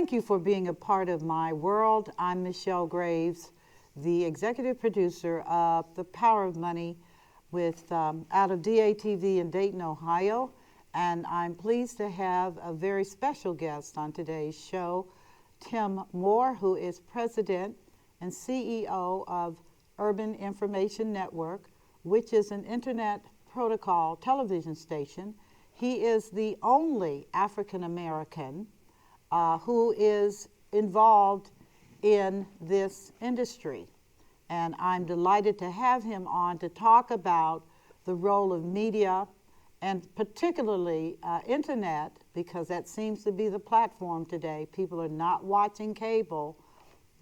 thank you for being a part of my world. I'm Michelle Graves, the executive producer of The Power of Money with out of DATV in Dayton, Ohio. And I'm pleased to have a very special guest on today's show, Tim Moore, who is president and CEO of Urban Information Network, which is an internet protocol television station. He is the only African American who is involved in this industry. And I'm delighted to have him on to talk about the role of media and particularly internet, because that seems to be the platform today. People are not watching cable.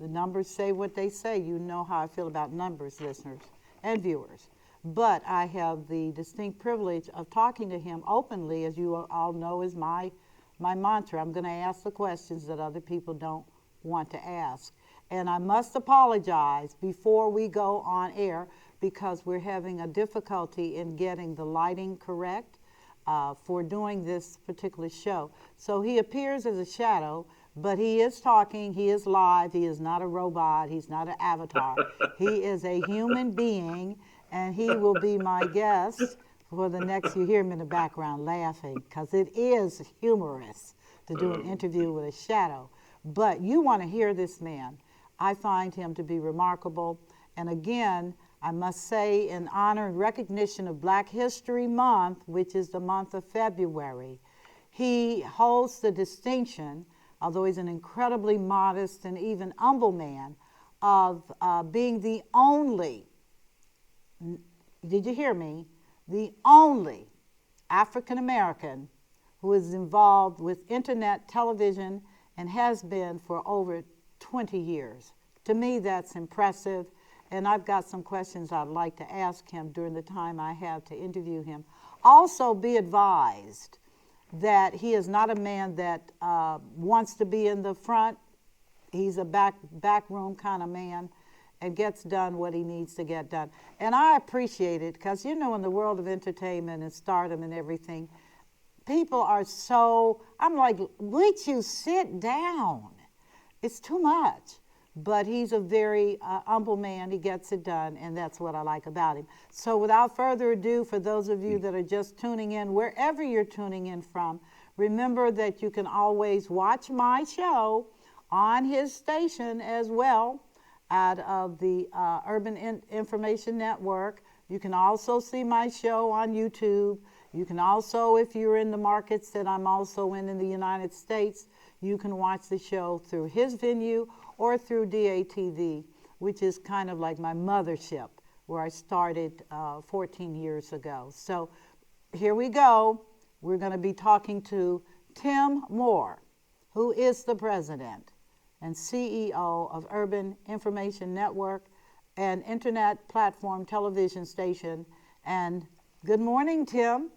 The numbers say what they say. You know how I feel about numbers, listeners and viewers. But I have the distinct privilege of talking to him openly, as you all know is my mantra. I'm going to ask the questions that other people don't want to ask. And I must apologize before we go on air because we're having a difficulty in getting the lighting correct for doing this particular show. So he appears as a shadow, but he is talking, he is live, he is not a robot, he's not an avatar. He is a human being, and he will be my guest for the next, you hear him in the background laughing, because it is humorous to do an interview with a shadow. But you want to hear this man. I find him to be remarkable. And again, I must say, in honor and recognition of Black History Month, which is the month of February, he holds the distinction, although he's an incredibly modest and even humble man, of being the only, did you hear me? The only African American who is involved with internet television and has been for over 20 years. To me, that's impressive, and I've got some questions I'd like to ask him during the time I have to interview him. Also, be advised that he is not a man that wants to be in the front. He's a backroom kind of man and gets done what he needs to get done. And I appreciate it because, you know, in the world of entertainment and stardom and everything, people are so, I'm like, would you sit down? It's too much. But he's a very humble man. He gets it done, and that's what I like about him. So without further ado, for those of you that are just tuning in, wherever you're tuning in from, remember that you can always watch my show on his station as well, out of the Urban Information Network. You can also see my show on YouTube. You can also, if you're in the markets that I'm also in the United States, you can watch the show through his venue or through DATV, which is kind of like my mothership, where I started 14 years ago. So here we go. We're going to be talking to Tim Moore, who is the president and CEO of Urban Information Network, an internet platform television station. And good morning, Tim.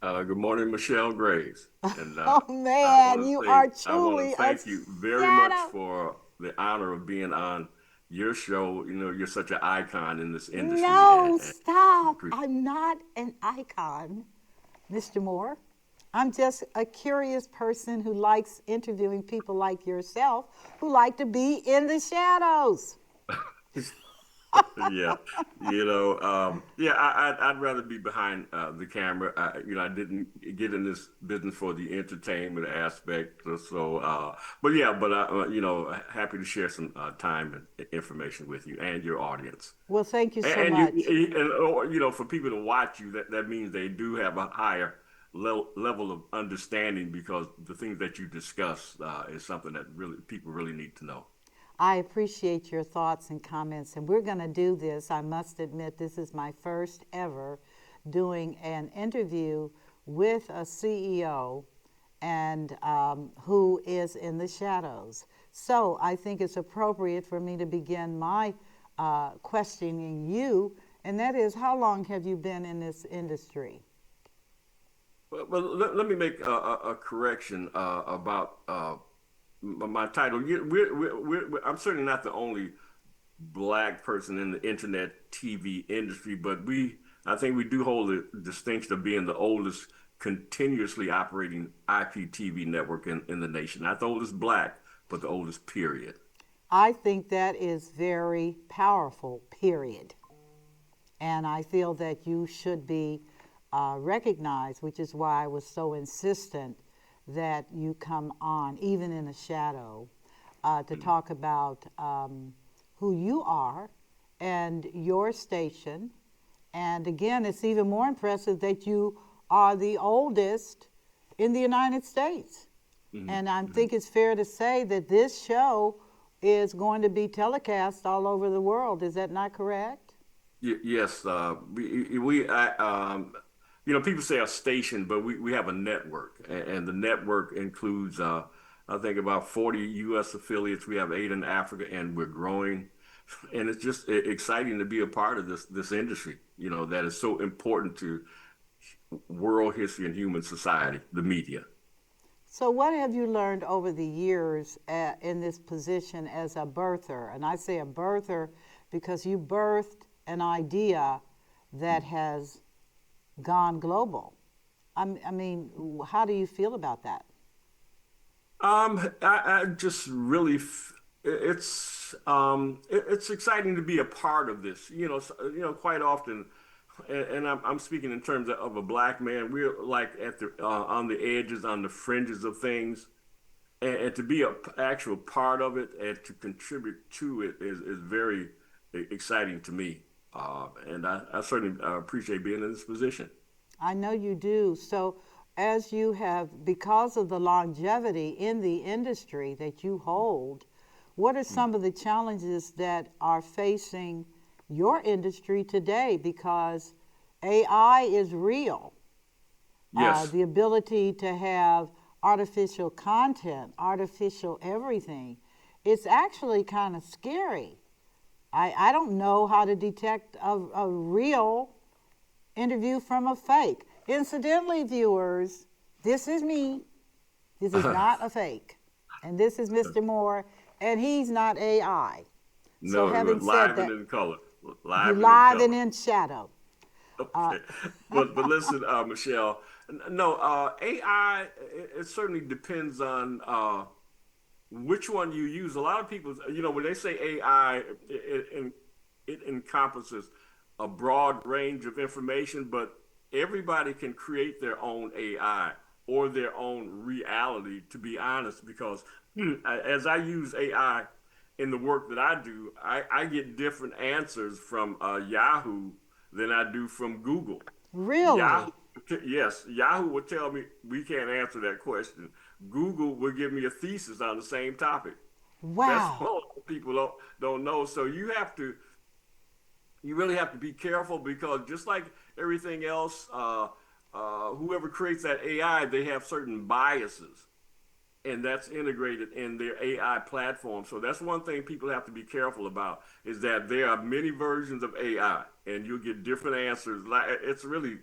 Good morning, Michelle Graves. And, oh man, you are truly a thank you very much for the honor of being on your show. You know, you're such an icon in this industry. No, stop. I'm not an icon, Mr. Moore. I'm just a curious person who likes interviewing people like yourself who like to be in the shadows. Yeah, I'd rather be behind the camera. I didn't get in this business for the entertainment aspect. Happy to share some time and information with you and your audience. Well, thank you so much. For people to watch you, that means they do have a higher level of understanding, because the things that you discuss is something that people really need to know. I appreciate your thoughts and comments, and we're going to do this. I must admit, this is my first ever doing an interview with a CEO and who is in the shadows. So I think it's appropriate for me to begin my questioning you, and that is, how long have you been in this industry? Well, let me make a correction about my title. I'm certainly not the only Black person in the internet TV industry, but I think we do hold the distinction of being the oldest continuously operating IPTV network in the nation. Not the oldest black, but the oldest period. I think that is very powerful, period. And I feel that you should be recognized, which is why I was so insistent that you come on, even in a shadow, to talk about who you are and your station. And again, it's even more impressive that you are the oldest in the United States. And I think it's fair to say that this show is going to be telecast all over the world. Is that not correct? Yes, people say a station, but we have a network, and the network includes, I think, about 40 U.S. affiliates. We have 8 in Africa, and we're growing. And it's just exciting to be a part of this industry, that is so important to world history and human society, the media. So, what have you learned over the years in this position as a birther? And I say a birther because you birthed an idea that has gone global. I mean, how do you feel about that? I just really, it's exciting to be a part of this. Quite often, and I'm speaking in terms of a black man. We're like at the on the edges, on the fringes of things, and to be a actual part of it and to contribute to it is very exciting to me. And I certainly appreciate being in this position. I know you do. So, as you have, because of the longevity in the industry that you hold, what are some of the challenges that are facing your industry today? Because AI is real. Yes. The ability to have artificial content, artificial everything, it's actually kind of scary. I don't know how to detect a real interview from a fake. Incidentally, viewers, this is me. This is not a fake. And this is Mr. Moore, and he's not AI. So No, having said live and that, in color, you live and in live and color. in shadow. Uh, Okay, but listen, Michelle. No, AI. It certainly depends on which one you use. A lot of people, when they say AI, it encompasses a broad range of information, but everybody can create their own AI or their own reality, to be honest, because as I use AI in the work that I do, I get different answers from Yahoo than I do from Google. Yahoo, really? yes, Yahoo would tell me we can't answer that question. Google would give me a thesis on the same topic. That's Wow. what a lot of people don't know. So you really have to be careful because just like everything else, whoever creates that AI, they have certain biases, and that's integrated in their AI platform. So that's one thing people have to be careful about is that there are many versions of AI, and you'll get different answers. Like it's really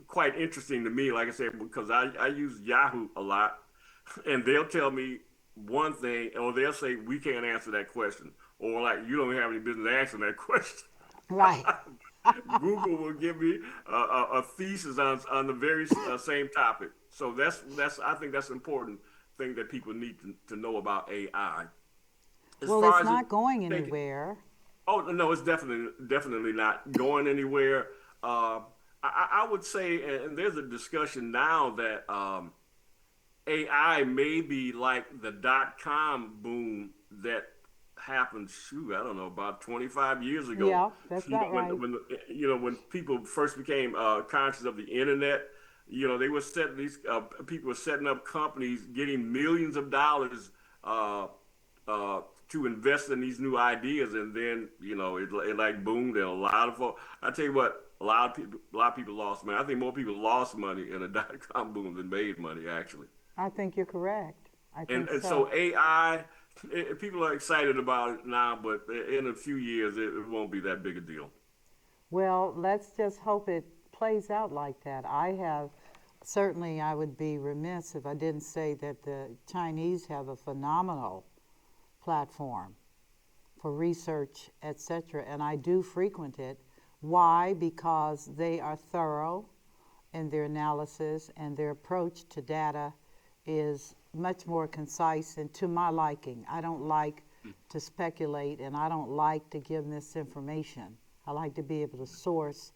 quite interesting to me. Like I said, because I use Yahoo a lot, and they'll tell me one thing, or they'll say we can't answer that question, or like you don't have any business answering that question. Right. Google will give me a thesis on the very same topic. So that's I think that's an important thing that people need to know about AI. As Well, far it's as it not going taking, anywhere. oh no, it's definitely not going anywhere. I would say, and there's a discussion now that AI may be like the .com boom that happened, shoot, I don't know, about 25 years ago. Yeah, that's about right. When people first became conscious of the internet, they were setting these people were setting up companies, getting millions of dollars uh, to invest in these new ideas, and then it like boomed, and a lot of folks. I tell you what, a lot of people lost money. I think more people lost money in a .com boom than made money actually. I think you're correct. I And think and so. so AI, people are excited about it now, but in a few years it won't be that big a deal. Well, let's just hope it plays out like that. I have certainly, I would be remiss if I didn't say that the Chinese have a phenomenal platform for research, etc. And I do frequent it. Why? Because they are thorough in their analysis, and their approach to data is much more concise and to my liking. I don't like to speculate, and I don't like to give misinformation. I like to be able to source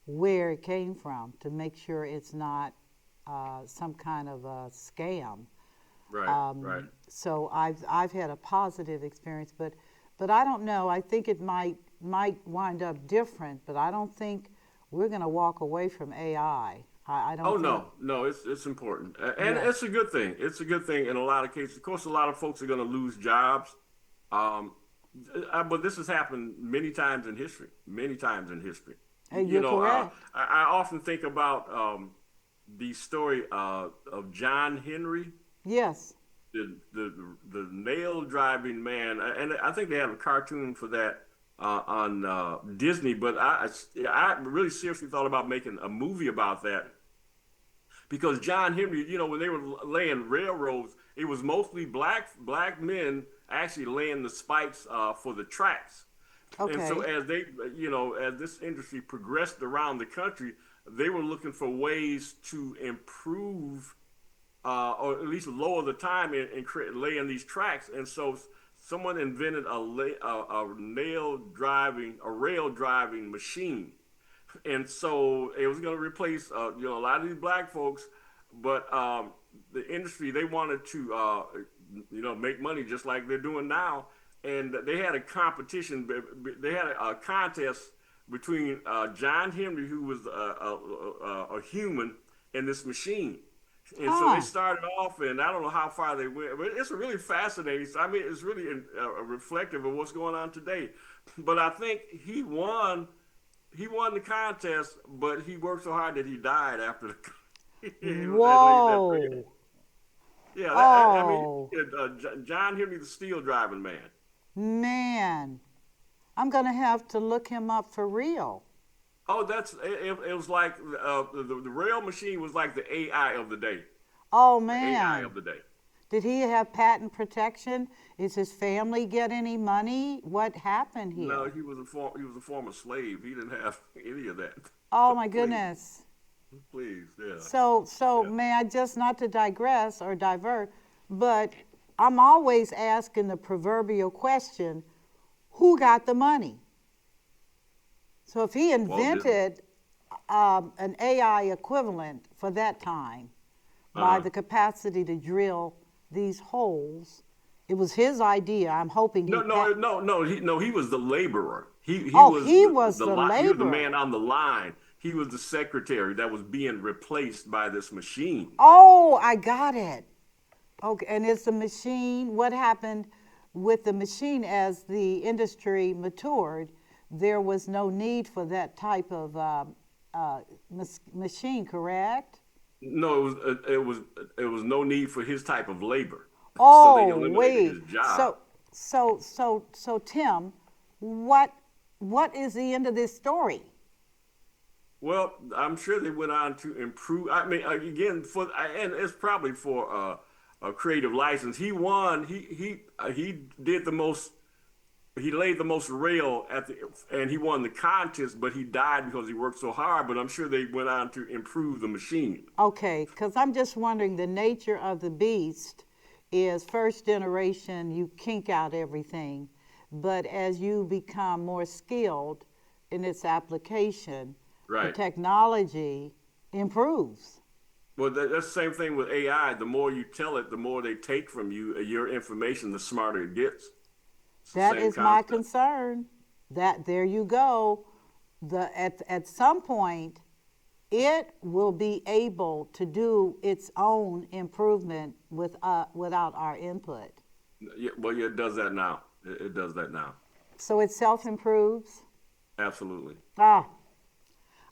where it came from to make sure it's not some kind of a scam. Right. So I've had a positive experience, but I don't know. I think it might wind up different, but I don't think we're going to walk away from AI. I don't. Oh think, no, it's important, and yeah. it's a good thing. It's a good thing in a lot of cases. Of course, a lot of folks are going to lose jobs, um, but this has happened many times in history. Many times in history. You're correct. I often think about the story of John Henry, Yes. the nail driving man, and I think they have a cartoon for that on Disney. But I really seriously thought about making a movie about that because John Henry, when they were laying railroads, it was mostly black men actually laying the spikes for the tracks. And Okay. so as this industry progressed around the country, they were looking for ways to improve or at least lower the time in laying these tracks. And so someone invented a rail driving machine. And so it was going to replace a lot of these black folks, but the industry, they wanted to make money just like they're doing now, and they had a competition. They had a contest between John Henry, who was a human, and this machine. And so they Huh. started off, and I don't know how far they went, but it's really fascinating. I mean, it's really reflective of what's going on today. But I think he won. He won the contest, but he worked so hard that he died after the. That laid that Whoa. yeah, I mean, Oh, John Henry, the steel driving man. man. I'm going to have to look him up for real. Oh, it was like the rail machine was like the AI of the day. Oh, The AI man. of the day. Did he have patent protection? Is his family get any money? What happened No, here? he was a former slave. He didn't have any of that. Oh, my Please, goodness. please, yeah, So yeah. may I just not to digress or divert, but I'm always asking the proverbial question, who got the money? So if he Walt Disney. invented an AI equivalent for that time by Uh-huh. the capacity to drill these holes, it was his idea. I'm hoping he No, pat. no, no, no. He was the laborer. He Oh, was he was the he was the laborer. man on the line. He was the secretary that was being replaced by this machine. Oh, I got it. Okay, and it's the machine. What happened with the machine as the industry matured? There was no need for that type of machine, correct? No, it was no need for his type of labor, so they Oh, eliminated his wait. job. So, Tim, what what is the end of this story? Well, I'm sure they went on to improve. I mean, again, and it's probably for a creative license. He won. He did the most. He laid the most rail and he won the contest. But he died because he worked so hard. But I'm sure they went on to improve the machine. Okay, because I'm just wondering the nature of the beast is first generation, you kink out everything. But as you become more skilled in its application, the Right. technology improves. Well, that's the same thing with AI. The more you tell it, the more they take from you. Your information, the smarter it gets. It's the That same is my concept. concern. That there you go. At some point, it will be able to do its own improvement without our input. Yeah, well, yeah, it does that now. It does that now. So it self improves. Absolutely. Ah,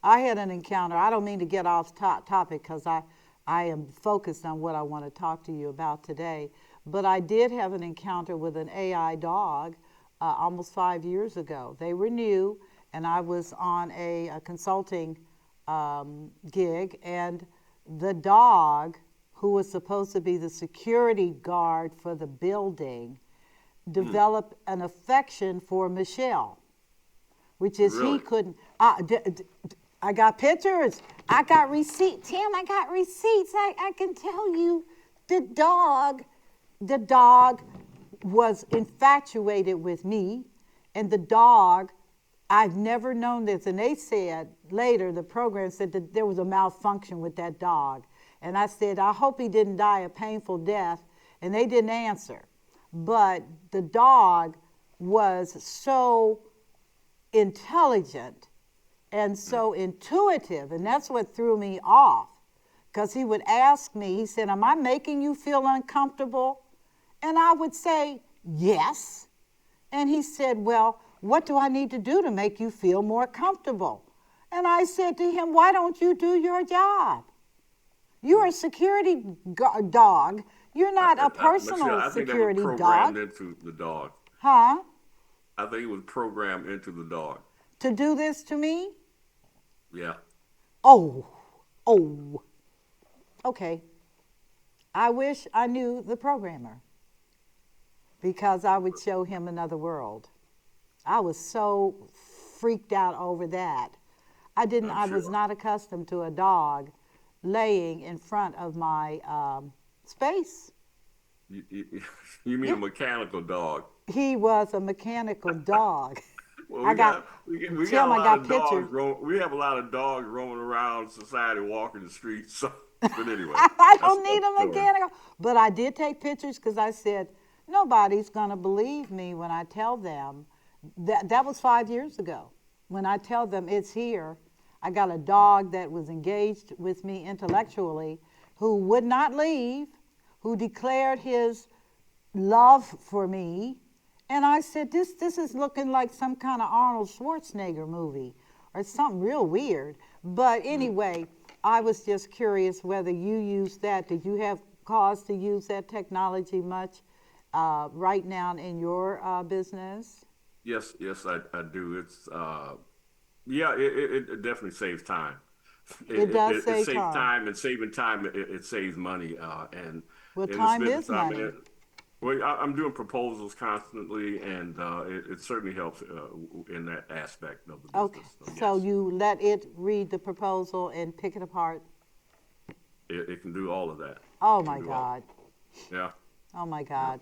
I had an encounter. I don't mean to get off topic because I am focused on what I want to talk to you about today. But I did have an encounter with an AI dog almost 5 years ago. They were new, and I was on a consulting gig, and the dog, who was supposed to be the security guard for the building, Hmm. developed an affection for Michelle, which is he Really? couldn't. I got pictures. I got receipts. Tim, I got receipts. I can tell you the dog was infatuated with me, and the dog, I've never known this. And they said later, the program said that there was a malfunction with that dog. And I said, I hope he didn't die a painful death. And they didn't answer. But the dog was so intelligent and so intuitive, and that's what threw me off. Because he would ask me, he said, am I making you feel uncomfortable? And I would say, yes. And he said, well, what do I need to do to make you feel more comfortable? And I said to him, why don't you do your job? You're a security dog. You're not a personal Michelle, I think that was security programmed dog. into the dog. Huh? I think it was programmed into the dog. To do this to me? Yeah. Oh. Okay. I wish I knew the programmer, because I would show him another world. I was so freaked out over that. I was not accustomed to a dog laying in front of my space. You mean a mechanical dog? He was a mechanical dog. Well, We got pictures. We have a lot of dogs roaming around society, walking the streets. So, but anyway, I don't need a mechanical. But I did take pictures because I said, nobody's going to believe me when I tell them. That was 5 years ago. When I tell them it's here, I got a dog that was engaged with me intellectually, who would not leave, who declared his love for me. And I said, this is looking like some kind of Arnold Schwarzenegger movie or something real weird. But anyway, I was just curious whether you used that. Did you have cause to use that technology much right now in your business? Yes, I do. It's it definitely saves time. It does It save saves time. time, and saving time, it saves money. And Well, in this time business is money. Well, I'm doing proposals constantly, and it certainly helps in that aspect of the Okay, business. so Yes, you let it read the proposal and pick it apart? it can do all of that. Oh, It can my do all- God. Yeah. Oh, my God.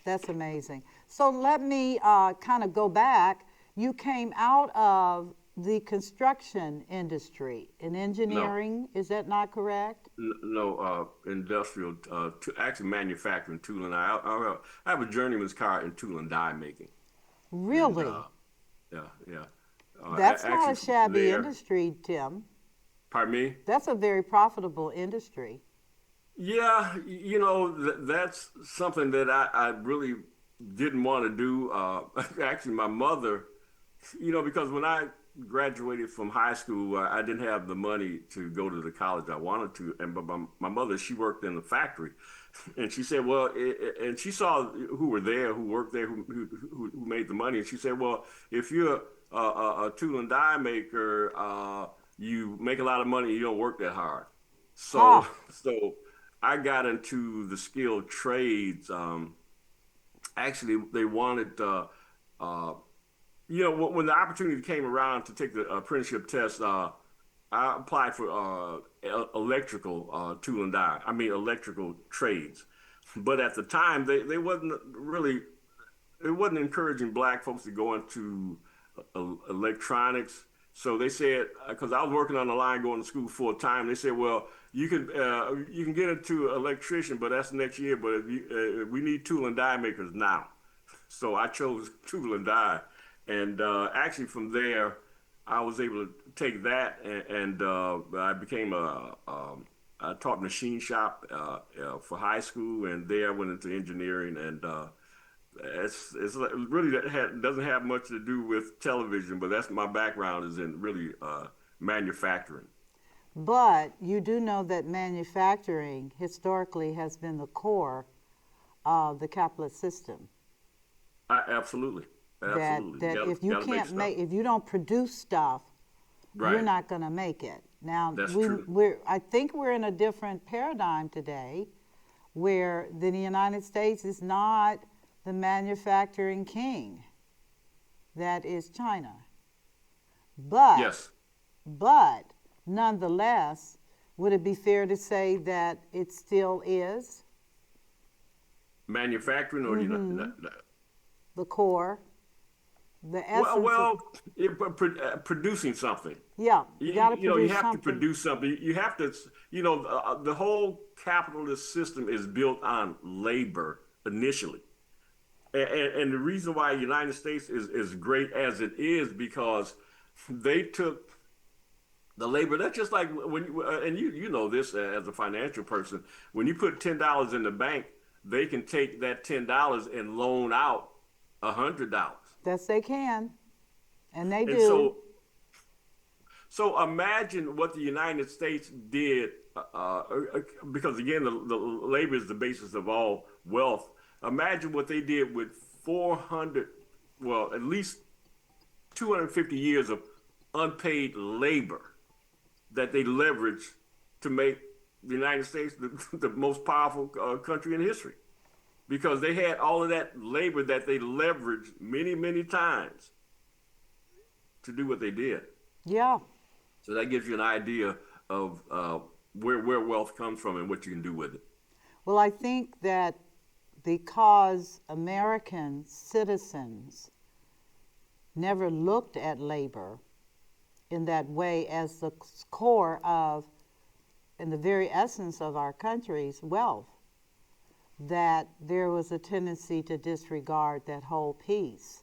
That's amazing. So let me kind of go back. You came out of the construction industry in engineering. Is that not correct? No, industrial, actually manufacturing tooling. I have a journeyman's car in tool and die making. And, Really? yeah. That's not Actually, a shabby there, industry, Tim. pardon me? That's a very profitable industry. Yeah, that's something that I really didn't want to do. Actually, my mother, because when I graduated from high school, I didn't have the money to go to the college I wanted to. And but my mother, she worked in the factory, and she said, well, and she saw who were there, who worked there, who made the money, and she said, well, if you're a tool and die maker, you make a lot of money, you don't work that hard. Huh. So I got into the skilled trades. Actually, they wanted. When the opportunity came around to take the apprenticeship test, I applied for electrical tool and die. I mean, electrical trades. But at the time, they wasn't encouraging black folks to go into electronics. So they said, because I was working on the line going to school full time, they said, well, you can get into electrician, but that's next year. But we need tool and die makers now. So I chose tool and die. And actually, from there, I was able to take that, and I became I taught machine shop for high school, and there I went into engineering, and it really doesn't have much to do with television, but that's my background is in really manufacturing. But you do know that manufacturing historically has been the core of the capitalist system. Absolutely. That if you can't make, if you don't produce stuff, you're Right. not going to make it. Now That's true. I think we're in a different paradigm today, where the United States is not the manufacturing king. That is China. But Yes. but nonetheless, would it be fair to say that it still is Manufacturing or the core, the well, essence of, producing something. yeah, you got to You produce have to something. produce something. You have to, the whole capitalist system is built on labor initially. And the reason why the United States is great as it is because they took the labor. That's just like when and you know this as a financial person. When you put $10 in the bank, they can take that $10 and loan out $100. Yes, they can, and they And do. so imagine what the United States did, because again, the labor is the basis of all wealth. Imagine what they did with 400, well, at least 250 years of unpaid labor that they leveraged to make the United States the most powerful country in history. Because they had all of that labor that they leveraged many, many times to do what they did. Yeah. So that gives you an idea of where wealth comes from and what you can do with it. Well, I think that because American citizens never looked at labor in that way as the core of, in the very essence of our country's wealth, that there was a tendency to disregard that whole piece.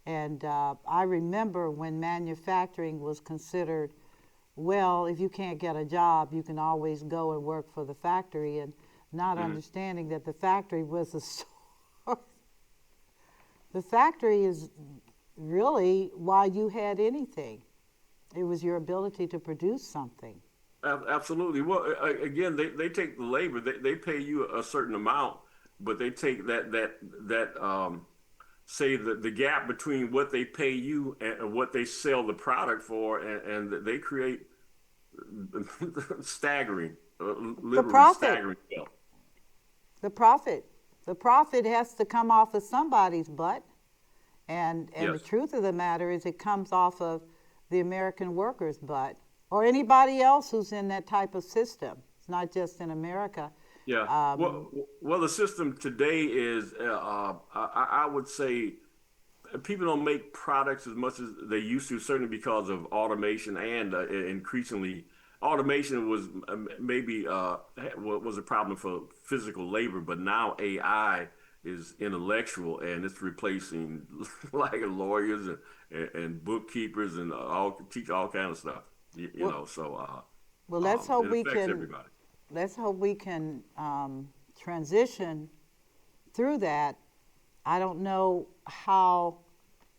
And I remember when manufacturing was considered, well, if you can't get a job, you can always go and work for the factory, and not understanding that the factory was a source. The factory is really why you had anything. It was your ability to produce something. Absolutely. Well, again, they take the labor. They pay you a certain amount, but they take that say the gap between what they pay you and what they sell the product for, and they create staggering, The literally profit, staggering wealth. the profit. The profit has to come off of somebody's butt. And the Yes. truth of the matter is it comes off of the American worker's butt or anybody else who's in that type of system. It's not just in America. Yeah. Um, Well, the system today is, I would say, people don't make products as much as they used to, certainly because of automation and increasingly automation was maybe was a problem for physical labor, but now AI is intellectual and it's replacing like lawyers and bookkeepers and teach all kind of stuff. well, So well, let's hope it we affects can everybody. let's hope we can transition through that. I don't know how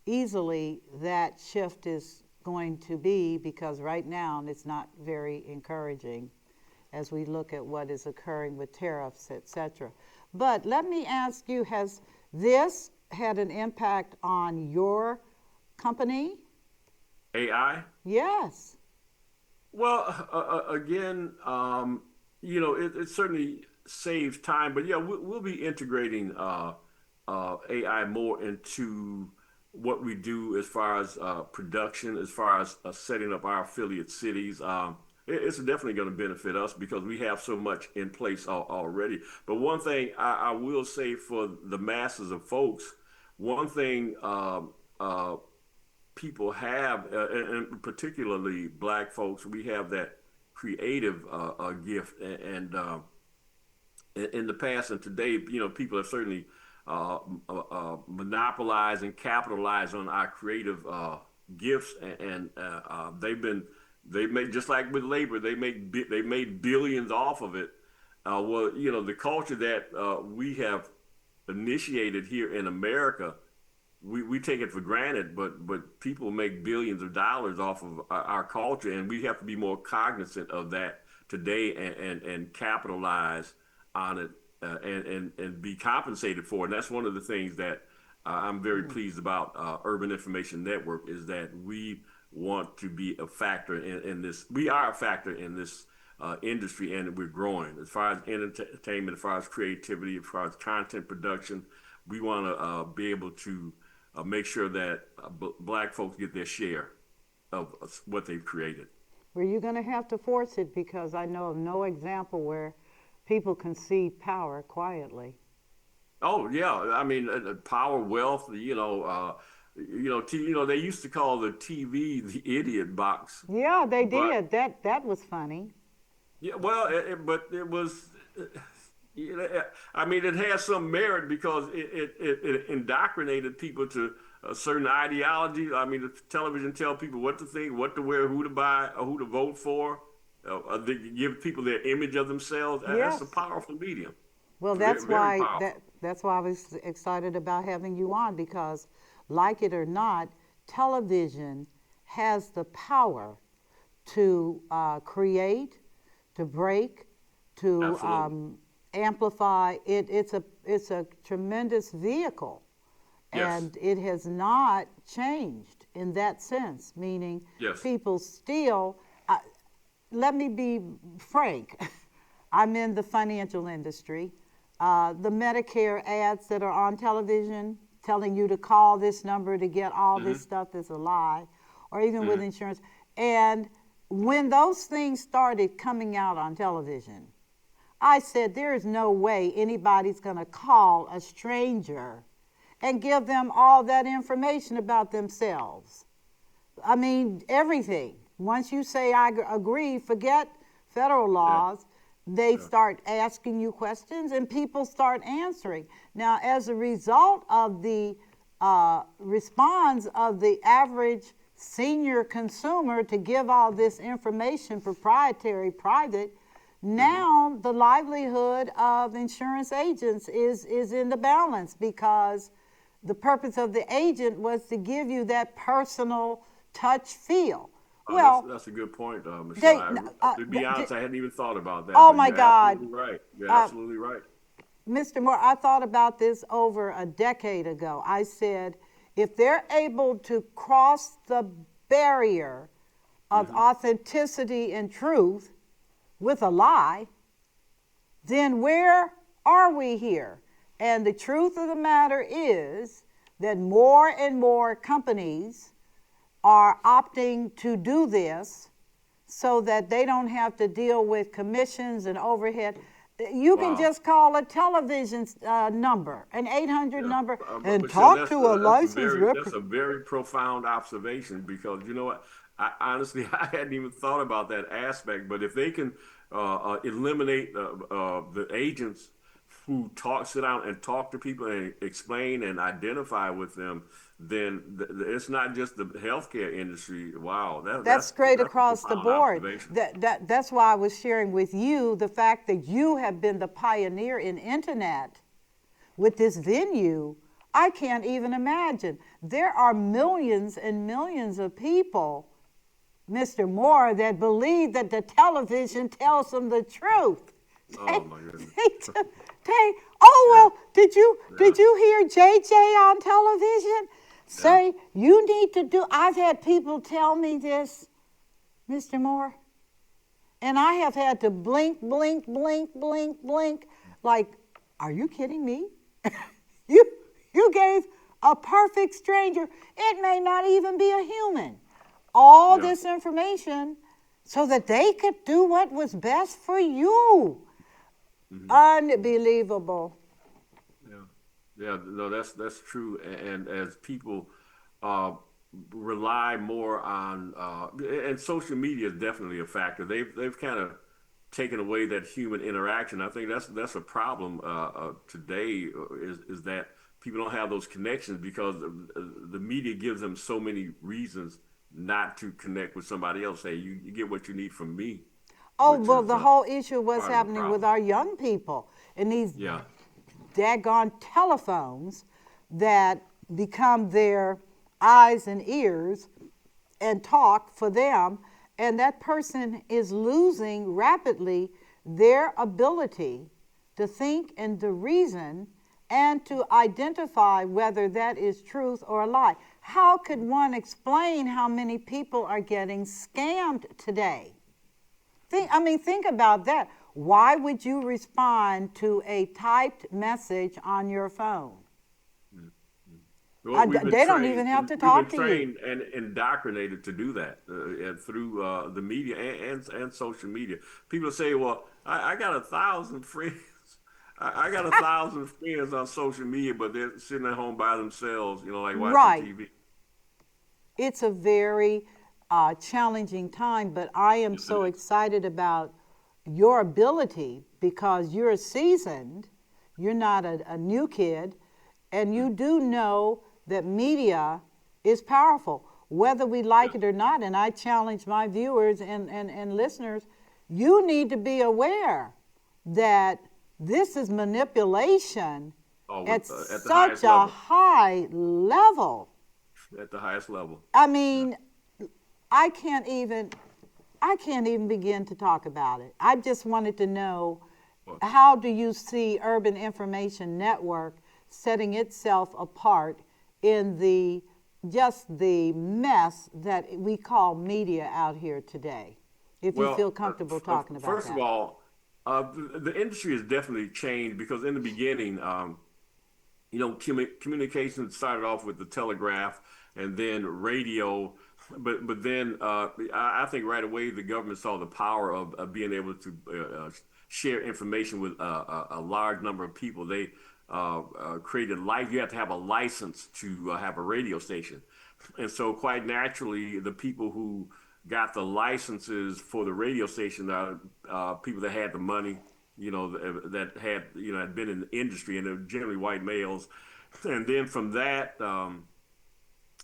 easily that shift is going to be because right now it's not very encouraging as we look at what is occurring with tariffs, etc. But let me ask you, has this had an impact on your company? AI. Yes. Well, again, it certainly saves time, but yeah, we'll be integrating AI more into what we do as far as production, as far as setting up our affiliate cities. It's definitely going to benefit us because we have so much in place already. But one thing I will say for the masses of folks, one thing people have, and particularly black folks, we have that creative gift. And in the past and today, people have certainly monopolized and capitalized on our creative gifts, and they made, just like with labor, they made billions off of it. Well, the culture that we have initiated here in America, we take it for granted, but people make billions of dollars off of our culture, and we have to be more cognizant of that today and capitalize on it and be compensated for it. And that's one of the things that I'm very pleased about Urban Information Network is that we want to be a factor in this. We are a factor in this industry, and we're growing as far as entertainment, as far as creativity, as far as content production. We want to be able to make sure that black folks get their share of what they've created. where you're going to have to force it, because I know of no example where people concede power quietly. Oh yeah, I mean, power, wealth. They used to call the TV the idiot box, Yeah, they but did. That was funny. yeah, well, but it was. I mean, it has some merit because it indoctrinated people to a certain ideology. I mean, the television tell people what to think, what to wear, who to buy, or who to vote for. They give people their image of themselves. That's a Yes. powerful medium. Well, Very, that's very why powerful. that's why I was excited about having you on, because, like it or not, television has the power to create, to break, to Absolutely. amplify. It's a tremendous vehicle, Yes. and it has not changed in that sense. Meaning, Yes. people still. Let me be frank. I'm in the financial industry. The Medicare ads that are on television telling you to call this number to get all this Hmm. stuff is a lie, or even with Hmm. insurance. And when those things started coming out on television, I said, there is no way anybody's going to call a stranger and give them all that information about themselves. I mean, everything. Once you say I agree, forget federal Yeah. laws. They Yeah. start asking you questions and people start answering. Now, as a result of the response of the average senior consumer to give all this information, proprietary, private, Hmm. now the livelihood of insurance agents is in the balance, because the purpose of the agent was to give you that personal touch feel. Oh, that's Well, that's a good point, Michelle. they, To be honest, I hadn't even thought about that, oh but my you're God, absolutely right. You're uh, absolutely right. Mr. Moore, I thought about this over a decade ago. I said, if they're able to cross the barrier of Hmm. authenticity and truth with a lie, then where are we here? And the truth of the matter is that more and more companies are opting to do this so that they don't have to deal with commissions and overhead. You can Wow. just call a television number, an 800 Yeah, number, but and Michelle, talk to a licensed that's a very profound observation because you know what? I honestly I hadn't even thought about that aspect. But if they can eliminate the agents who sit down and talk to people and explain and identify with them, then it's not just the healthcare industry. Wow, That's straight that's a across the profound board. observation. That's why I was sharing with you the fact that you have been the pioneer in internet with this venue. I can't even imagine. There are millions and millions of people, Mr. Moore, that believe that the television tells them the truth. They, Oh my goodness. they, oh Yeah, well, did you yeah, did you hear JJ on television yeah. say you need to do? I've had people tell me this, Mr. Moore, and I have had to blink, blink, blink, blink, blink, like, are you kidding me? you you gave a perfect stranger, it may not even be a human, all Yeah. this information so that they could do what was best for you. Hmm. Unbelievable. Yeah, yeah, no, that's true. And as people uh, rely more on, and social media is definitely a factor. They've kind of taken away that human interaction. I think that's a problem today. Is that people don't have those connections because the media gives them so many reasons not to connect with somebody else. Hey, you get what you need from me, Oh, which well, is the whole issue was part of the happening with problem. our young people and these Yeah. daggone telephones that become their eyes and ears and talk for them. And that person is losing rapidly their ability to think and to reason and to identify whether that is truth or a lie. How could one explain how many people are getting scammed today? Think about that. Why would you respond to a typed message on your phone? Mm. We've been They don't trained. even have to We've been talk to you. trained and indoctrinated to do that and through the media and social media. People say, "Well, I got 1,000 friends. I got 1,000 friends on social media, but they're sitting at home by themselves, like watching Right. TV." It's a very challenging time, but I am Yes, it so is. excited about your ability because you're seasoned, you're not a new kid, and you do know that media is powerful, whether we like Yes. it or not. And I challenge my viewers and listeners, you need to be aware that this is manipulation Oh, at at the such highest a level. high level. At the highest level. I Yeah. mean, I can't even I can't even begin to talk about it. I just wanted to know, Well, how do you see Urban Information Network setting itself apart in the mess that we call media out here today? If you feel comfortable talking about First of that. all, the industry has definitely changed because in the beginning, communication started off with the telegraph and then radio, but then I think right away the government saw the power of being able to share information with a large number of people. They created life. You have to have a license to have a radio station, and so quite naturally, the people who got the licenses for the radio station are people that had the money, that had had been in the industry, and they're generally white males. And then from that,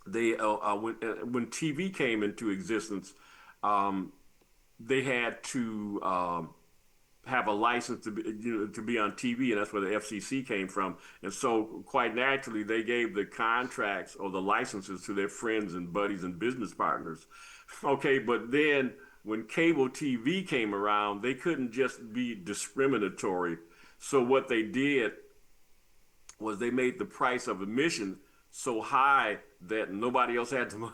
they when TV came into existence, um, they had to have a license to be on TV, and that's where the FCC came from. And so, quite naturally, they gave the contracts or the licenses to their friends and buddies and business partners. Okay, but then when cable TV came around, they couldn't just be discriminatory. So what they did was they made the price of admission so high that nobody else had the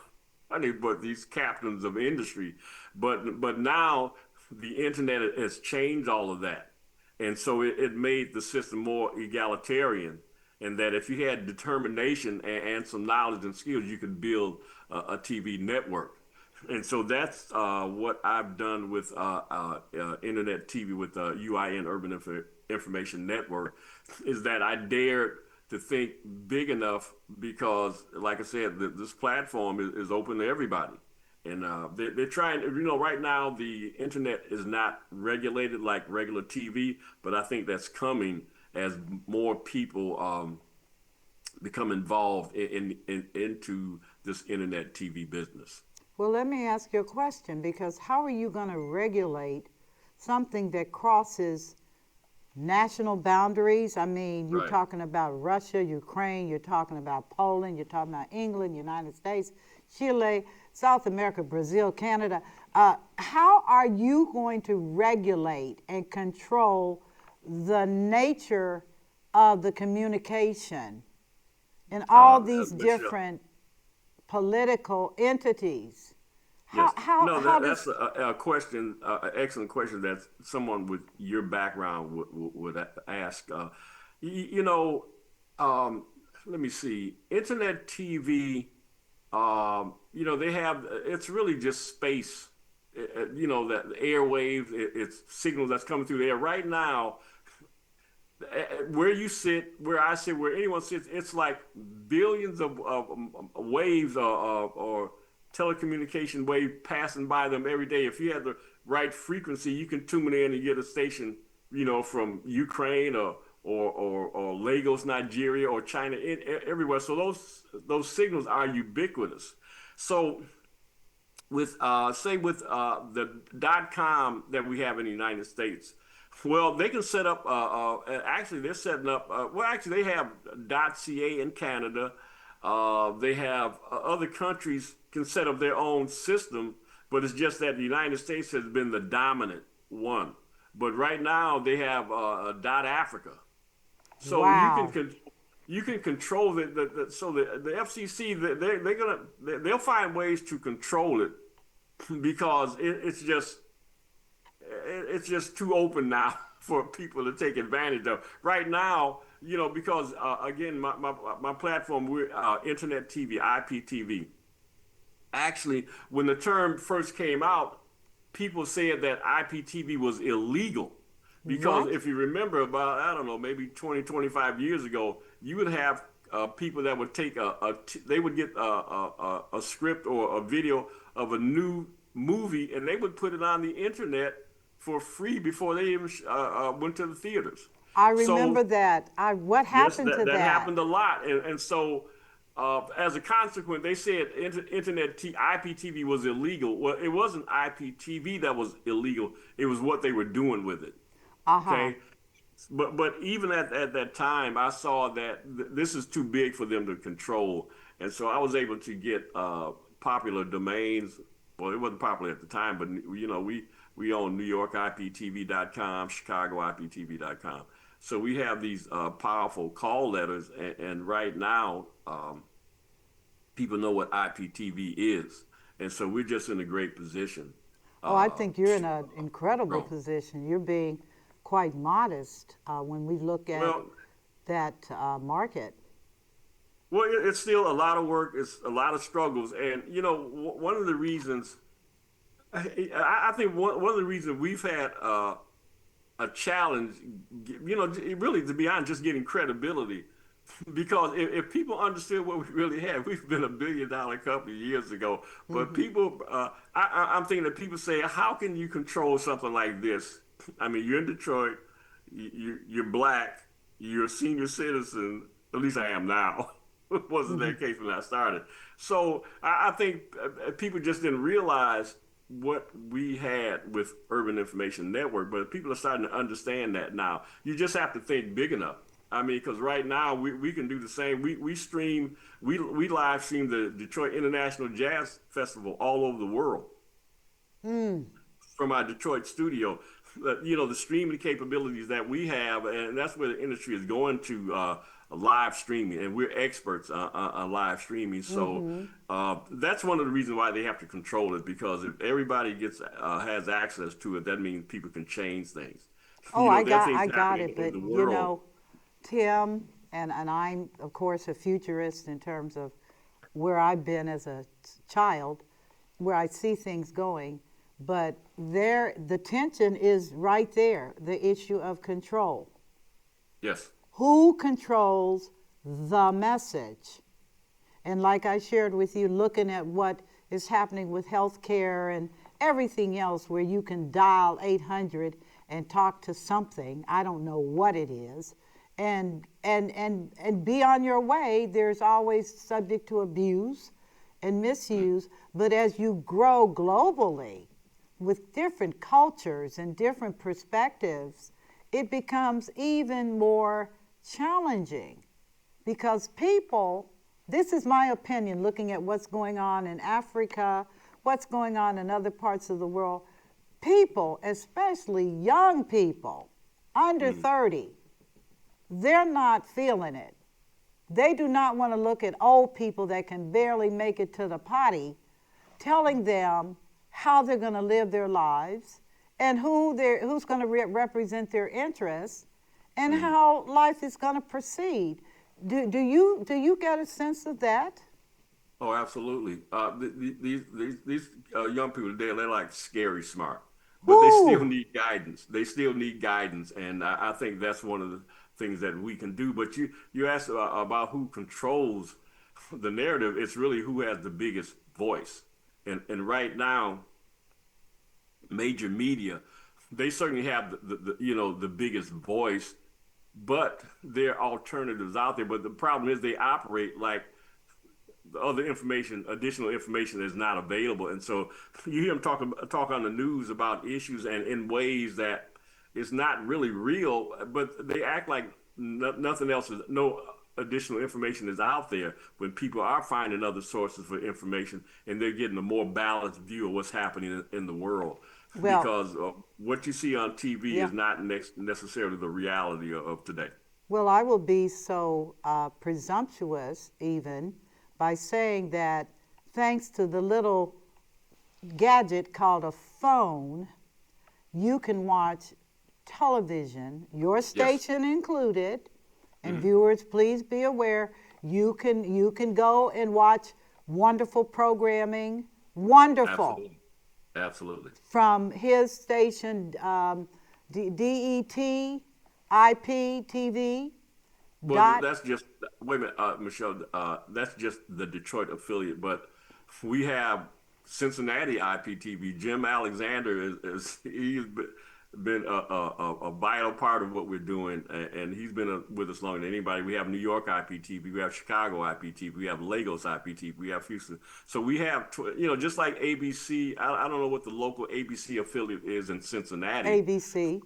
money but these captains of industry. But now the internet has changed all of that, and so it made the system more egalitarian. And that if you had determination and some knowledge and skills, you could build a TV network. And so that's what I've done with internet TV with UIN Information Network, is that I dared to think big enough because, like I said, this platform is open to everybody. And they're trying, right now the internet is not regulated like regular TV, but I think that's coming as more people become involved into this internet TV business. Well, let me ask you a question, because how are you going to regulate something that crosses national boundaries? I mean, you're Right. talking about Russia, Ukraine, you're talking about Poland, you're talking about England, United States, Chile, South America, Brazil, Canada. How are you going to regulate and control the nature of the communication in all these Michelle. different political entities? Yes. No, How that's does, a question, an excellent question that someone with your background would ask. You know, let me see. Internet TV, they have, it's really just space. That airwaves, it's signals that's coming through the air. Right now, where you sit, where I sit, where anyone sits, it's like billions of waves or telecommunication wave passing by them every day. If you have the right frequency, you can tune in and get a station, from Ukraine or Lagos, Nigeria, or China, everywhere. So those signals are ubiquitous. So with say with the .com that we have in the United States, well, they can set up. Actually, they're setting up. Well, actually, they have .ca in Canada. They have other countries can set up their own system, but it's just that the United States has been the dominant one. But right now, they have Africa, so wow. you can control so the FCC they'll find ways to control it because it's just too open now for people to take advantage of. Right now, because again, my platform, we're internet TV, IPTV. Actually, when the term first came out, people said that IPTV was illegal because What? if you remember about, I don't know, maybe 20, 25 years ago, you would have people that would take they would get a script or a video of a new movie and they would put it on the internet for free before they even went to the theaters. I So remember that. What yes, happened that, to that that? happened a lot. And so, as a consequence, they said IPTV was illegal. Well, it wasn't IPTV that was illegal. It was what they were doing with it. Uh-huh. Okay. But even at that time, I saw that this is too big for them to control. And so I was able to get popular domains. Well, it wasn't popular at the time, but we own NewYorkIPTV.com, ChicagoIPTV.com. So we have these powerful call letters, and right now people know what IPTV is, and so we're just in a great position Oh, I uh, think you're in an to incredible grow. position. You're being quite modest when we look at Well, that market. it's still a lot of work. It's a lot of struggles, and one of the reasons I think one of the reasons we've had a challenge, really to be honest, just getting credibility. Because if people understood what we really had, we've been $1 billion company years ago. But Hmm. people, I'm thinking that people say, how can you control something like this? I mean, you're in Detroit, you're black, you're a senior citizen. At least I am now. It wasn't Hmm. that case when I started. So I think people just didn't realize what we had with Urban Information Network, but people are starting to understand that now. You just have to think big enough. I mean, because right now we can do the same. We live stream the Detroit International Jazz Festival all over the world Mm. from our Detroit studio. The streaming capabilities that we have, and that's where the industry is going to live streaming, and we're experts on live streaming. So Hmm. that's one of the reasons why they have to control it because if everybody has access to it, that means people can change things. Oh, There are things I got happening it. in But the world. Tim, and I'm of course a futurist in terms of where I've been as a child, where I see things going. But the tension is right there, the issue of control. Yes. Who controls the message? And like I shared with you, looking at what is happening with healthcare and everything else, where you can dial 800 and talk to something, I don't know what it is, and be on your way. There's always subject to abuse and misuse. But as you grow globally with different cultures and different perspectives, it becomes even more challenging because people, this is my opinion, looking at what's going on in Africa, what's going on in other parts of the world, people, especially young people under Mm. 30, they're not feeling it. They do not want to look at old people that can barely make it to the potty, telling them how they're going to live their lives and who's going to represent their interests and Mm. how life is going to proceed. Do you get a sense of that? Oh, absolutely. These young people today, they're like scary smart, but they still Whoo! need guidance. They still need guidance, and I think that's one of the things that we can do. But you asked about who controls the narrative. It's really who has the biggest voice, and right now, major media, they certainly have the biggest voice, but there are alternatives out there. But the problem is they operate like the other information, additional information is not available. And so you hear them talk on the news about issues and in ways that it's not really real, but they act like nothing else is, no additional information is out there when people are finding other sources for information and they're getting a more balanced view of what's happening in the world. Well, Because what you see on TV yeah. is not necessarily the reality of today. Well, I will be so presumptuous even by saying that thanks to the little gadget called a phone, you can watch television, your Yes. station included, And viewers, please be aware, you can go and watch wonderful programming, wonderful, Absolutely. Absolutely. from his station, DET, IPTV. Well, that's just, wait a minute, Michelle. That's just the Detroit affiliate, but we have Cincinnati IPTV. Jim Alexander is he's been a vital part of what we're doing, and he's been with us longer than anybody. We have New York IPTV, we have Chicago IPTV, we have Lagos IPTV, we have Houston. So we have, just like ABC. I don't know what the local ABC affiliate is in Cincinnati. ABC.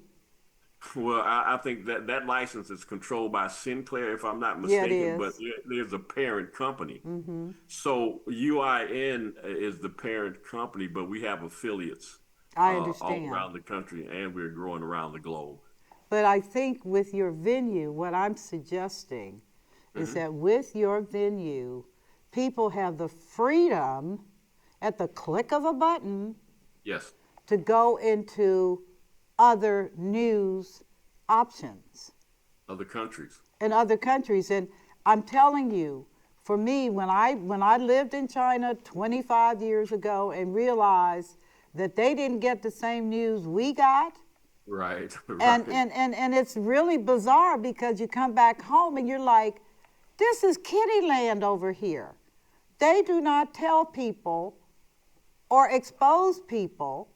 Well, I think that license is controlled by Sinclair, if I'm not Yeah, it mistaken, but is. there's a parent company. So UIN is the parent company, but we have affiliates I all understand. around the country, and we're growing around the globe. But I think with your venue, what I'm suggesting is that with your venue, people have the freedom at the click of a button Yes, to go into other news options other countries. in other countries. And I'm telling you, for me, when I lived in China 25 years ago and realized that they didn't get the same news we got, Right, and, right. and it's really bizarre because you come back home and you're like, this is kiddie land over here. They do not tell people or expose people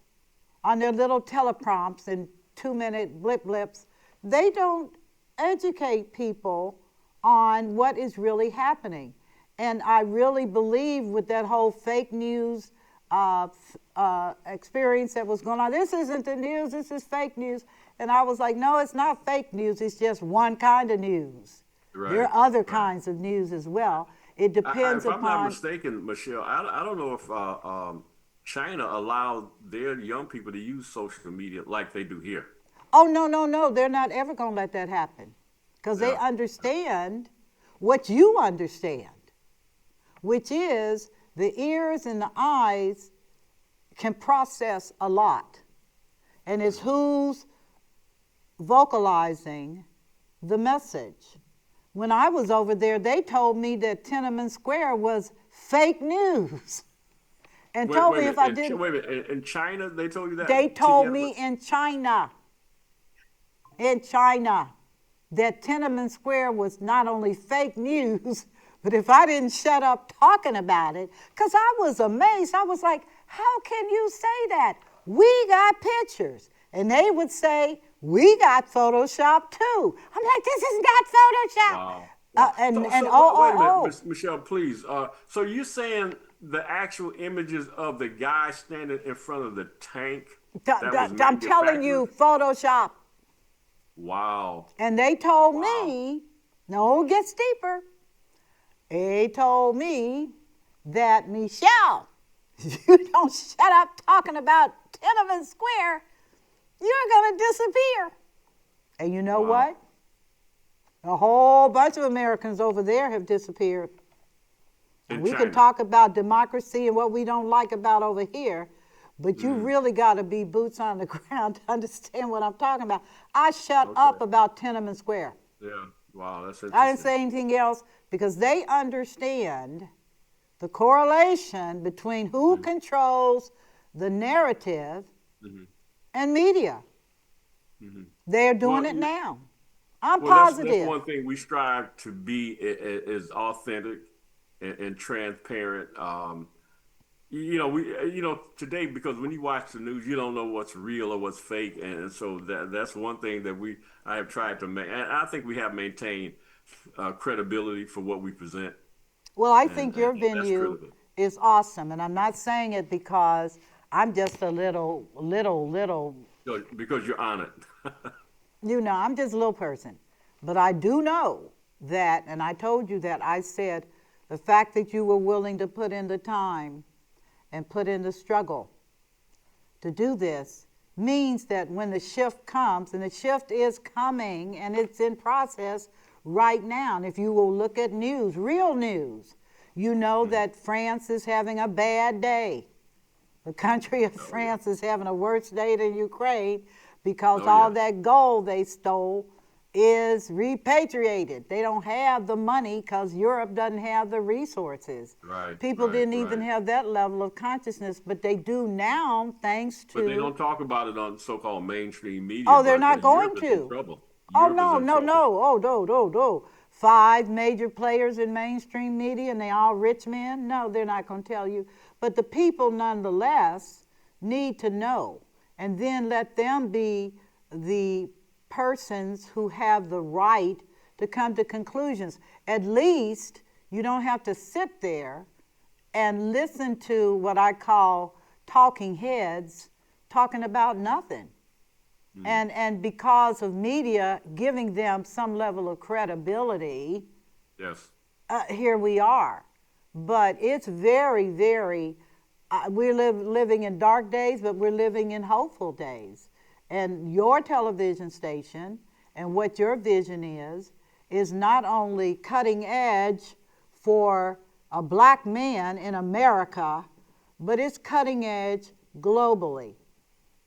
on their little teleprompts and 2-minute blip blips. They don't educate people on what is really happening. And I really believe with that whole fake news experience that was going on, this isn't the news, this is fake news. And I was like, no, it's not fake news, it's just one kind of news. There Right, are other right. kinds of news as well. It depends If I'm not upon. mistaken, Michelle, I don't know if China allowed their young people to use social media like they do here. Oh, no, no, no. They're not ever going to let that happen because they Yeah. understand what you understand, which is the ears and the eyes can process a lot. And it's who's vocalizing the message. When I was over there, they told me that Tiananmen Square was fake news and told Wait me a if I minute. didn't. Wait a minute. In China, they told you that? They told me Tiananmen- in China, that Tiananmen Square was not only fake news, but if I didn't shut up talking about it, because I was amazed. I was like, how can you say that? We got pictures. And they would say, we got Photoshop too. I'm like, this is not Photoshop. Wow. Wow. And So, wait a minute, Michelle, please. So you're saying the actual images of the guy standing in front of the tank that was I'm telling you, Photoshop. Wow. And they told Wow. me, no, it gets deeper. They told me that, Michelle, you don't shut up talking about Tiananmen Square, you're going to disappear. And you know Wow. what? A whole bunch of Americans over there have disappeared. And In we China. can talk about democracy and what we don't like about over here, but you really got to be boots on the ground to understand what I'm talking about. I shut up about Tiananmen Square. Yeah. Wow. That's I didn't interesting. say anything else because they understand the correlation between who controls the narrative and media. They're doing Well, it now. I'm Well, that's positive. one thing we strive to be is authentic and transparent. Today, because when you watch the news, you don't know what's real or what's fake, and so that's one thing that I have tried to make, and I think we have maintained credibility for what we present, Well, I and, think and your that's venue critical. is awesome, and I'm not saying it because I'm just a little, Because you're on it. I'm just a little person. But I do know that, and I told you that, I said, the fact that you were willing to put in the time and put in the struggle to do this means that when the shift comes, and the shift is coming, and it's in process right now, and if you will look at news, real news, you know that France is having a bad day. The country of France is having a worse day than Ukraine because all that gold they stole is repatriated. They don't have the money because Europe doesn't have the resources. Right, People right, didn't even right. have that level of consciousness, but they do now thanks But they to, don't talk about it on so-called mainstream media. oh, they're But not going Europe is in to. trouble. Oh, Europe is no, in no, trouble. no. Oh, no, no, no. Five major players in mainstream media and they all rich men? No, they're not going to tell you. But the people nonetheless need to know. And then let them be the persons who have the right to come to conclusions. At least you don't have to sit there and listen to what I call talking heads talking about nothing. Mhm. And because of media giving them some level of credibility, Yes. here we are. But it's very, very, we're living in dark days, but we're living in hopeful days. And your television station and what your vision is not only cutting edge for a black man in America, but it's cutting edge globally.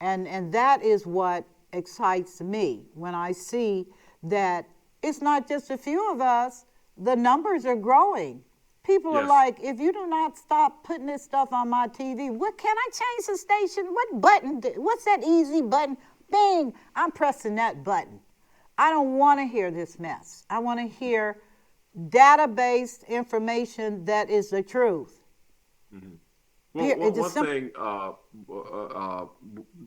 And that is what excites me when I see that it's not just a few of us, the numbers are growing. People are Yes. like, if you do not stop putting this stuff on my TV, what can I change the station? What button? What's that easy button? Bing, I'm pressing that button. I don't want to hear this mess. I want to hear data-based information that is the truth. Mhm. Well, Here, it's one just simple. thing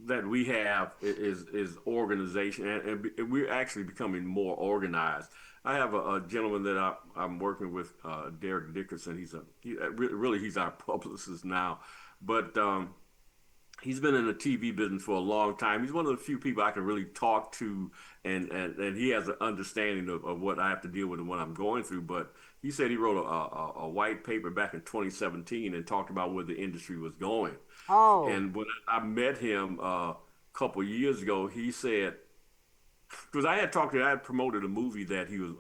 that we have is organization, and we're actually becoming more organized. I have a gentleman that I'm working with, Derek Dickerson. Really he's our publicist now, but he's been in the TV business for a long time. He's one of the few people I can really talk to, and he has an understanding of what I have to deal with and what I'm going through. But he said he wrote a white paper back in 2017 and talked about where the industry was going. Oh, And when I met him a couple years ago, he said, because I had promoted a movie that he was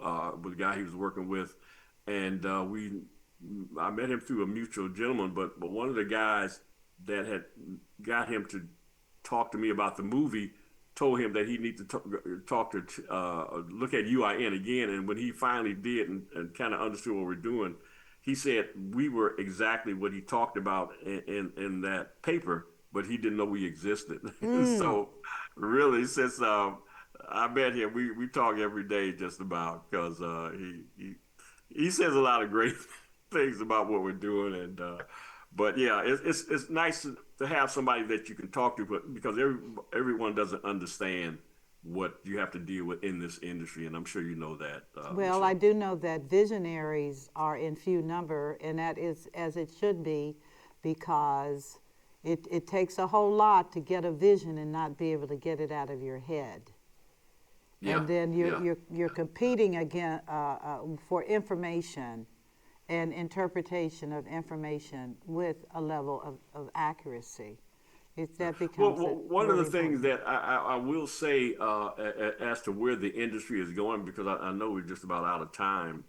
with a guy he was working with, and I met him through a mutual gentleman, but one of the guys that had got him to talk to me about the movie told him that he needed to talk to look at UIN again, and when he finally did and kind of understood what we're doing, he said we were exactly what he talked about in that paper, but he didn't know we existed. mm. So really, since I met him, we talk every day just about because he says a lot of great things about what we're doing, and but yeah, it's nice to have somebody that you can talk to, but because everyone doesn't understand what you have to deal with in this industry, and I'm sure you know that, Well, I Michelle. do know that visionaries are in few number, and that is as it should be, because it takes a whole lot to get a vision and not be able to get it out of your head. Yeah, And then yeah. you're competing again for information and interpretation of information with a level of accuracy. That Well, becomes one of the really things important. that I will say as to where the industry is going, because I know we're just about out of time.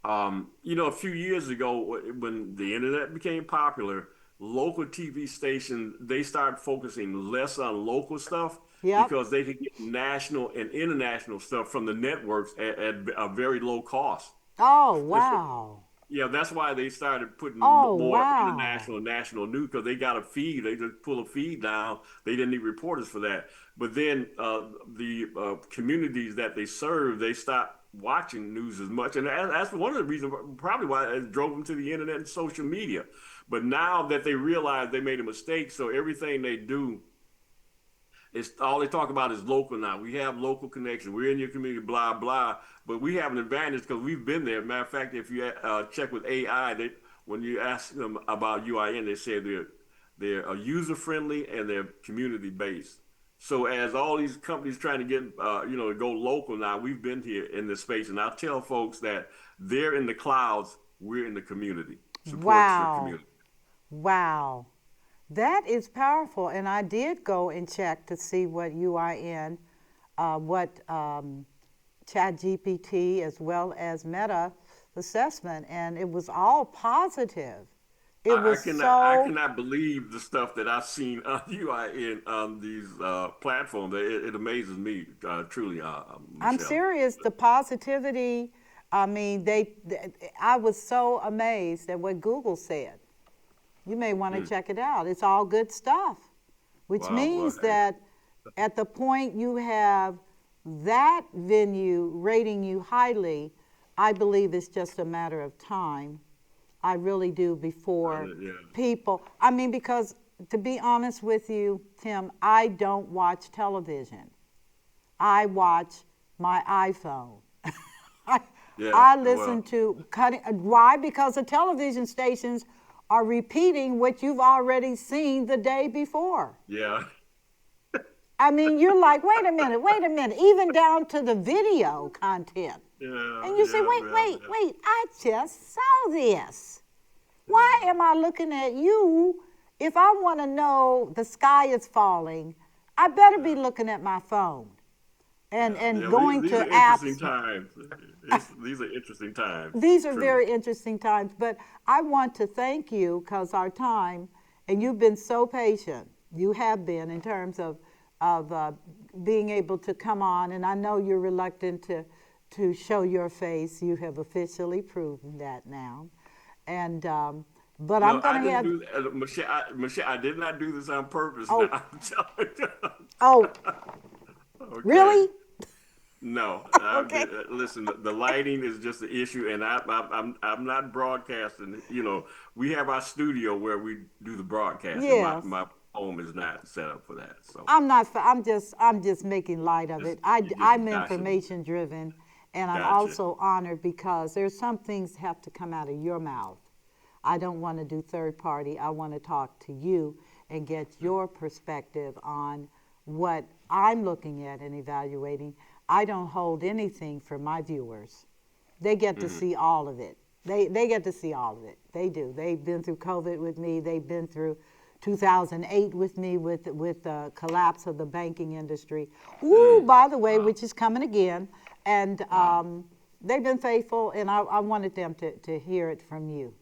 A few years ago, when the internet became popular, local TV stations they started focusing less on local stuff Yep. because they could get national and international stuff from the networks at a very low cost. Oh, And so wow. yeah, that's why they started putting Oh, more wow. international and national news because they got a feed. They just pull a feed down. They didn't need reporters for that. But then the communities that they serve, they stopped watching news as much, and that's one of the reasons probably why it drove them to the internet and social media. But now that they realize they made a mistake, so everything they do it's all they talk about is local now. We have local connection. We're in your community, blah blah. But we have an advantage because we've been there. Matter of fact, if you check with AI, when you ask them about UIN, they say they're user friendly and they're community based. So as all these companies trying to get to go local now, we've been here in this space, and I tell folks that they're in the clouds, we're in the community. Support your Wow. community. Wow. That is powerful. And I did go and check to see what UIN, what ChatGPT, as well as Meta assessment, and it was all positive. It was I so. cannot believe the stuff that I've seen on you in on these platforms. It amazes me truly, I'm Michelle. serious. The positivity. I mean, I was so amazed at what Google said. You may want to Mm. check it out. It's all good stuff, which Wow. Well, means hey, that at the point you have that venue rating you highly, I believe it's just a matter of time. I really do before yeah. people. I mean, because to be honest with you, Tim, I don't watch television. I watch my iPhone. I, Yeah. I Well, listen to cutting. Why? Because the television stations are repeating what you've already seen the day before. yeah. I mean, you're like, wait a minute, even down to the video content. Yeah. And you say, Yeah. Yeah. Yeah. wait, I just saw this. Why am I looking at you? If I want to know the sky is falling, I better Yeah. be looking at my phone and Yeah. going These to are interesting apps. times. These are interesting times. These are Truly. very interesting times, but I want to thank you because our time, and you've been so patient. You have been in terms of being able to come on, and I know you're reluctant to show your face. You have officially proven that now, and but I'm No, going I to didn't have. do Michelle. Michelle, I did not do this on purpose. Now Oh, I'm telling you. oh, Okay. really? No, Okay. listen. The lighting is just the issue, and I'm not broadcasting. We have our studio where we do the broadcasting. My Yes. my home is not set up for that, so I'm not. I'm just making light of just it. you just I'm gotcha, information driven, and I'm gotcha. also honored because there's some things have to come out of your mouth. I don't want to do third party. I want to talk to you and get your perspective on what I'm looking at and evaluating. I don't hold anything for my viewers. They get to Hmm. see all of it. They get to see all of it. They do. They've been through COVID with me. They've been through 2008 with me with the collapse of the banking industry. Ooh, Mm. by the way, Wow, which is coming again. And wow. they've been faithful, and I wanted them to hear it from you.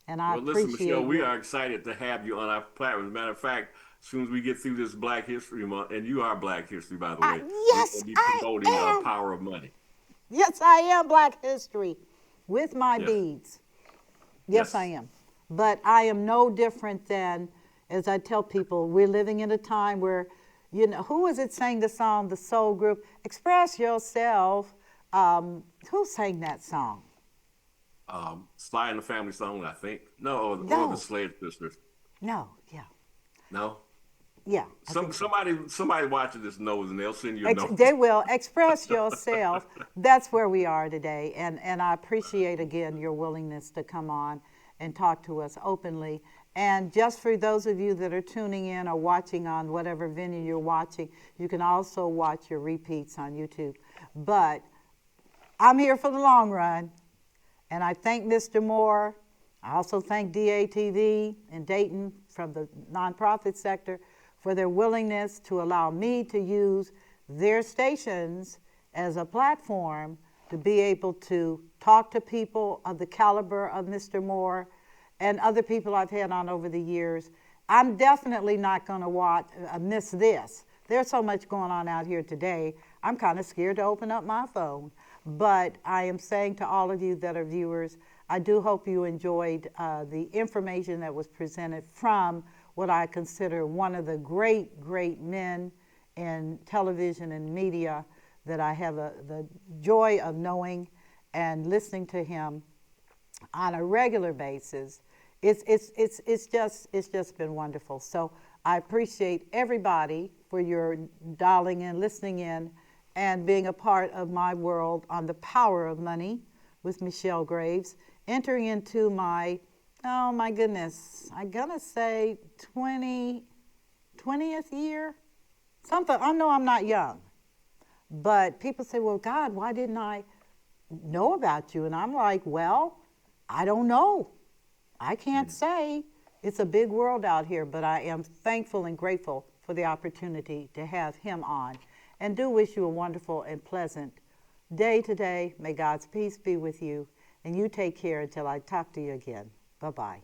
And I Well, listen, Michelle, appreciate we your. are excited to have you on our platform. As a matter of fact, as soon as we get through this Black History Month, and you are Black History, by the way, we're Yes, going to be I promoting am. Power of Money. Yes, I am Black History with my Yes, beads. Yes, I yes. am. But I am no different than, as I tell people, we're living in a time where, who is it sang the song, the soul group, Express Yourself? Who sang that song? Sly and the Family Song, I think. No, or the No, Slade Sisters. no, yeah, No. yeah, I think so. Somebody watching this knows, and they'll send you a note. They will express yourself. That's where we are today, and I appreciate again your willingness to come on and talk to us openly. And just for those of you that are tuning in or watching on whatever venue you're watching, you can also watch your repeats on YouTube. But I'm here for the long run, and I thank Mr. Moore. I also thank DATV in Dayton from the nonprofit sector for their willingness to allow me to use their stations as a platform to be able to talk to people of the caliber of Mr. Moore and other people I've had on over the years. I'm definitely not going to miss this. There's so much going on out here today. I'm kind of scared to open up my phone. But I am saying to all of you that are viewers, I do hope you enjoyed the information that was presented from what I consider one of the great, great men in television and media that I have the joy of knowing and listening to him on a regular basis. It's just been wonderful. So I appreciate everybody for your dialing in, listening in, and being a part of my world on the power of money with Michelle Graves, entering into my, oh my goodness, I'm gonna say 20th year, something. I know I'm not young, but people say, well, God, why didn't I know about you? And I'm like, well, I don't know. I can't say. It's a big world out here, but I am thankful and grateful for the opportunity to have him on. And do wish you a wonderful and pleasant day today. May God's peace be with you. And you take care until I talk to you again. Bye-bye.